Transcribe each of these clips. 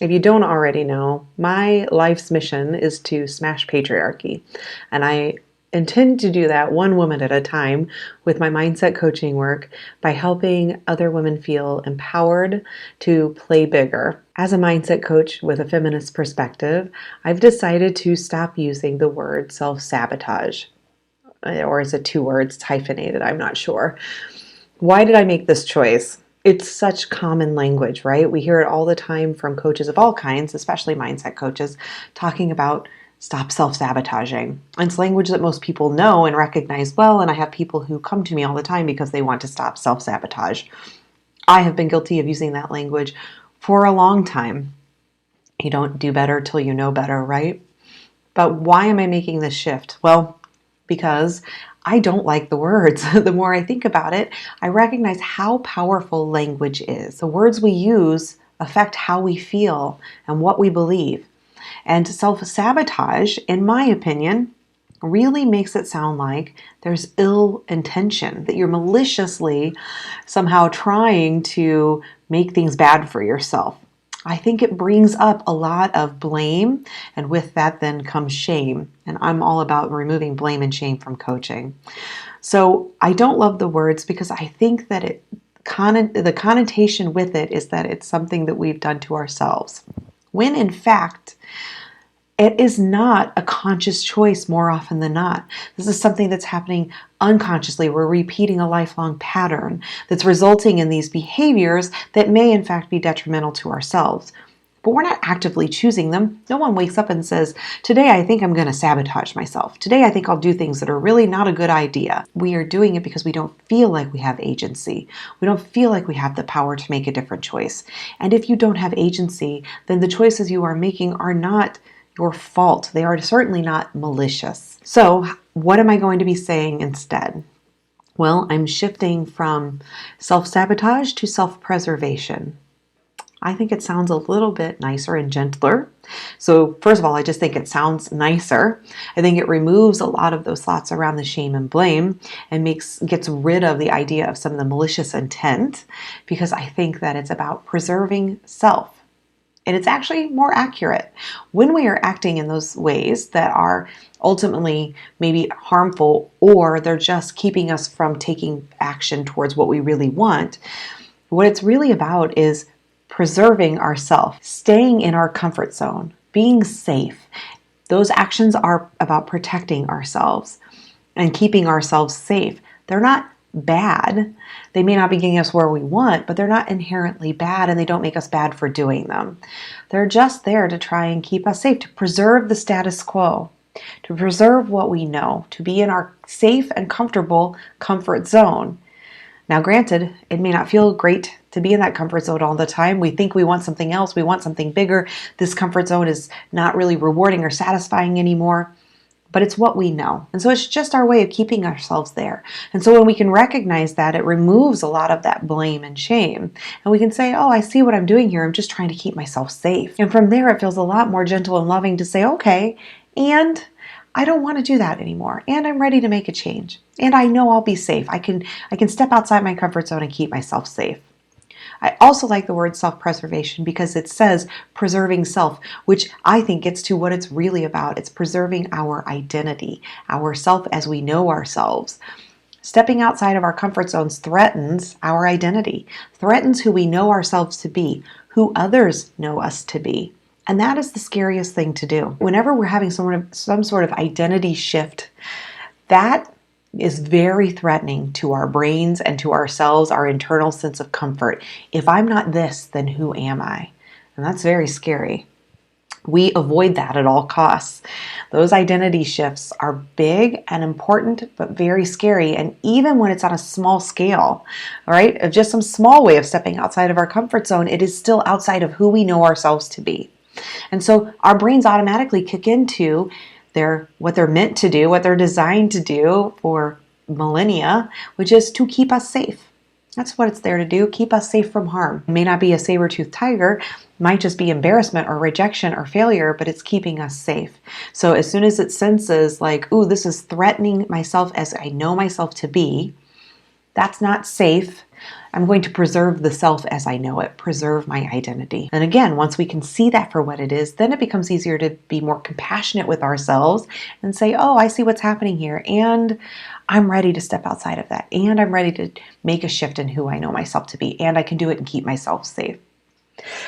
If you don't already know, my life's mission is to smash patriarchy. And I intend to do that one woman at a time with my mindset coaching work by helping other women feel empowered to play bigger. As a mindset coach with a feminist perspective, I've decided to stop using the word self-sabotage. Or is it two words? It's hyphenated, I'm not sure. Why did I make this choice? It's such common language, right? We hear it all the time from coaches of all kinds, especially mindset coaches, talking about stop self-sabotaging. And it's language that most people know and recognize well, and I have people who come to me all the time because they want to stop self-sabotage. I have been guilty of using that language for a long time. You don't do better till you know better, right? But why am I making this shift? Well, because I don't like the words. The more I think about it, I recognize how powerful language is. The words we use affect how we feel and what we believe. And self-sabotage, in my opinion, really makes it sound like there's ill intention, that you're maliciously somehow trying to make things bad for yourself. I think it brings up a lot of blame, and with that then comes shame. And I'm all about removing blame and shame from coaching. So I don't love the words because I think that the connotation with it is that it's something that we've done to ourselves. When in fact, it is not a conscious choice more often than not. This is something that's happening unconsciously. We're repeating a lifelong pattern that's resulting in these behaviors that may in fact be detrimental to ourselves. But we're not actively choosing them. No one wakes up and says, today I think I'm going to sabotage myself. Today I think I'll do things that are really not a good idea. We are doing it because we don't feel like we have agency. We don't feel like we have the power to make a different choice. And if you don't have agency, then the choices you are making are not your fault. They are certainly not malicious. So what am I going to be saying instead? Well, I'm shifting from self-sabotage to self-preservation. I think it sounds a little bit nicer and gentler. So first of all, I just think it sounds nicer. I think it removes a lot of those thoughts around the shame and blame and gets rid of the idea of some of the malicious intent, because I think that it's about preserving self. And it's actually more accurate. When we are acting in those ways that are ultimately maybe harmful, or they're just keeping us from taking action towards what we really want, what it's really about is preserving ourselves, staying in our comfort zone, being safe. Those actions are about protecting ourselves and keeping ourselves safe. They're not bad. They may not be getting us where we want, but they're not inherently bad, and they don't make us bad for doing them. They're just there to try and keep us safe, to preserve the status quo, to preserve what we know, to be in our safe and comfortable comfort zone. Now, granted, it may not feel great to be in that comfort zone all the time. We think we want something else. We want something bigger. This comfort zone is not really rewarding or satisfying anymore. But it's what we know. And so it's just our way of keeping ourselves there. And so when we can recognize that, it removes a lot of that blame and shame. And we can say, oh, I see what I'm doing here. I'm just trying to keep myself safe. And from there, it feels a lot more gentle and loving to say, okay, and I don't want to do that anymore. And I'm ready to make a change. And I know I'll be safe. I can step outside my comfort zone and keep myself safe. I also like the word self-preservation because it says preserving self, which I think gets to what it's really about. It's preserving our identity, our self as we know ourselves. Stepping outside of our comfort zones threatens our identity, threatens who we know ourselves to be, who others know us to be. And that is the scariest thing to do. Whenever we're having some sort of identity shift, that is very threatening to our brains and to ourselves, our internal sense of comfort. If I'm not this, then who am I? And that's very scary. We avoid that at all costs. Those identity shifts are big and important, but very scary. And even when it's on a small scale, all right, of just some small way of stepping outside of our comfort zone, it is still outside of who we know ourselves to be. And so our brains automatically kick into what they're meant to do, what they're designed to do for millennia, which is to keep us safe. That's what it's there to do, keep us safe from harm. It may not be a saber-toothed tiger, might just be embarrassment or rejection or failure, but it's keeping us safe. So as soon as it senses like, ooh, this is threatening myself as I know myself to be, that's not safe, I'm going to preserve the self as I know it, preserve my identity. And again, once we can see that for what it is, then it becomes easier to be more compassionate with ourselves and say, oh, I see what's happening here. And I'm ready to step outside of that. And I'm ready to make a shift in who I know myself to be. And I can do it and keep myself safe.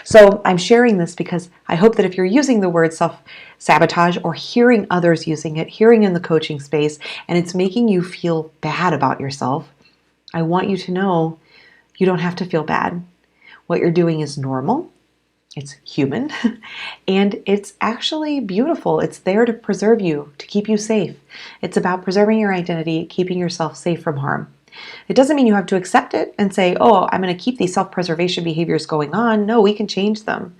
So I'm sharing this because I hope that if you're using the word self-sabotage or hearing others using it, hearing in the coaching space, and it's making you feel bad about yourself, I want you to know you don't have to feel bad. What you're doing is normal. It's human. And it's actually beautiful. It's there to preserve you, to keep you safe. It's about preserving your identity, keeping yourself safe from harm. It doesn't mean you have to accept it and say, oh, I'm going to keep these self-preservation behaviors going on. No, we can change them.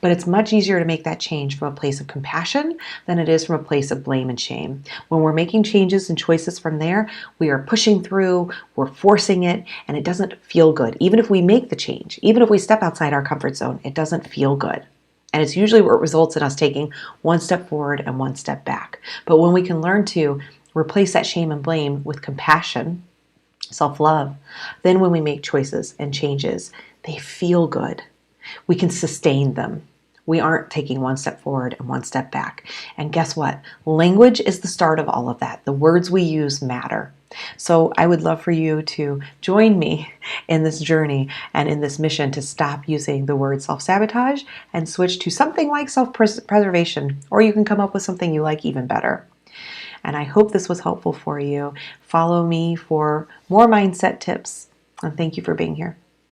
But it's much easier to make that change from a place of compassion than it is from a place of blame and shame. When we're making changes and choices from there, we are pushing through, we're forcing it, and it doesn't feel good. Even if we make the change, even if we step outside our comfort zone, it doesn't feel good. And it's usually what results in us taking one step forward and one step back. But when we can learn to replace that shame and blame with compassion, self-love, then when we make choices and changes, they feel good. We can sustain them. We aren't taking one step forward and one step back. And guess what? Language is the start of all of that. The words we use matter. So I would love for you to join me in this journey and in this mission to stop using the word self-sabotage and switch to something like self-preservation, or you can come up with something you like even better. And I hope this was helpful for you. Follow me for more mindset tips. And thank you for being here.